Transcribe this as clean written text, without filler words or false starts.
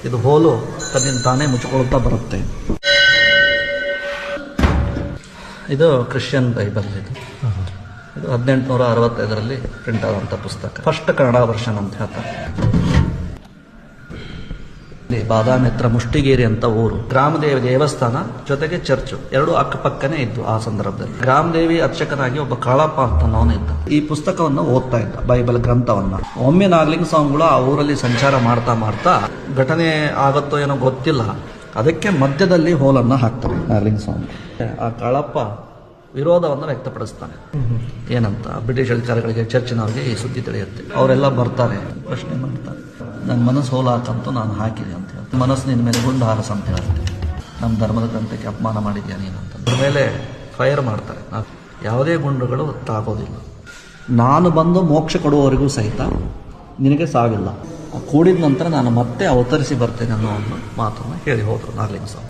ಇದು ಹೋಲು ತನ್ನಿಂದ ತಾನೇ ಮುಚ್ಚಿಕೊಳ್ತಾ ಬರುತ್ತೆ. ಇದು ಕ್ರಿಶ್ಚಿಯನ್ ಬೈಬಲ್. ಇದು 1865 ಪ್ರಿಂಟ್ ಆದಂಥ ಪುಸ್ತಕ. ಫಸ್ಟ್ ಕನ್ನಡ ವರ್ಷನ್ ಅಂತ ಹೇಳ್ತಾರೆ. ಬಾದಾಮಿ ಹತ್ರ ಮುಷ್ಟಿಗೇರಿ ಅಂತ ಊರು. ಗ್ರಾಮದೇವಿ ದೇವಸ್ಥಾನ ಜೊತೆಗೆ ಚರ್ಚು ಎರಡು ಅಕ್ಕಪಕ್ಕನೇ ಇದ್ದು ಆ ಸಂದರ್ಭದಲ್ಲಿ. ಗ್ರಾಮದೇವಿ ಅರ್ಚಕನಾಗಿ ಒಬ್ಬ ಕಾಳಪ್ಪ ಅಂತ ಇದ್ದ. ಈ ಪುಸ್ತಕವನ್ನು ಓದ್ತಾ ಇದ್ದ, ಬೈಬಲ್ ಗ್ರಂಥವನ್ನ. ಒಮ್ಮೆ ನಾಗಲಿಂಗ ಸ್ವಾಮಿಗಳು ಆ ಊರಲ್ಲಿ ಸಂಚಾರ ಮಾಡ್ತಾ ಮಾಡ್ತಾ ಘಟನೆ ಆಗತ್ತೋ ಏನೋ ಗೊತ್ತಿಲ್ಲ, ಅದಕ್ಕೆ ಮಧ್ಯದಲ್ಲಿ ಹೋಲನ್ನ ಹಾಕ್ತಾರೆ ನಾಗಲಿಂಗ ಸ್ವಾಮಿ. ಆ ಕಾಳಪ್ಪ ವಿರೋಧವನ್ನು ವ್ಯಕ್ತಪಡಿಸ್ತಾನೆ. ಏನಂತ, ಬ್ರಿಟಿಷ್ ಅಧಿಕಾರಿಗಳಿಗೆ, ಚರ್ಚಿನವರಿಗೆ ಈ ಸುದ್ದಿ ತಿಳಿಯುತ್ತೆ. ಅವರೆಲ್ಲ ಬರ್ತಾರೆ, ಪ್ರಶ್ನೆ ಮಾಡ್ತಾರೆ. ನನ್ನ ಮನಸ್ಸು ಹೋಲಾಕಂತೂ ನಾನು ಹಾಕಿದೆ ಅಂತ ಹೇಳ್ತೀನಿ. ಮನಸ್ಸು ನಿನ್ನ ಮೇಲೆ ಗುಂಡು ಹಾರಸ ಅಂತ ಹೇಳ್ತೀನಿ. ನಮ್ಮ ಧರ್ಮದ ಗ್ರಂಥಕ್ಕೆ ಅಪಮಾನ ಮಾಡಿದ್ಯಾ ನೀನು ಅಂತ. ಅದ್ರ ಮೇಲೆ ಫೈರ್ ಮಾಡ್ತಾರೆ. ಯಾವುದೇ ಗುಂಡುಗಳು ತಾಗೋದಿಲ್ಲ. ನಾನು ಬಂದು ಮೋಕ್ಷ ಕೊಡುವವರೆಗೂ ಸಹಿತ ನಿನಗೆ ಸಾವಿಲ್ಲ. ಕೂಡಿದ ನಂತರ ನಾನು ಮತ್ತೆ ಅವತರಿಸಿ ಬರ್ತೇನೆ ಅನ್ನೋ ಒಂದು ಮಾತನ್ನು ಹೇಳಿ ಹೋದರು ನಾಗಲಿಂಗ ಸ್ವಾಮಿ.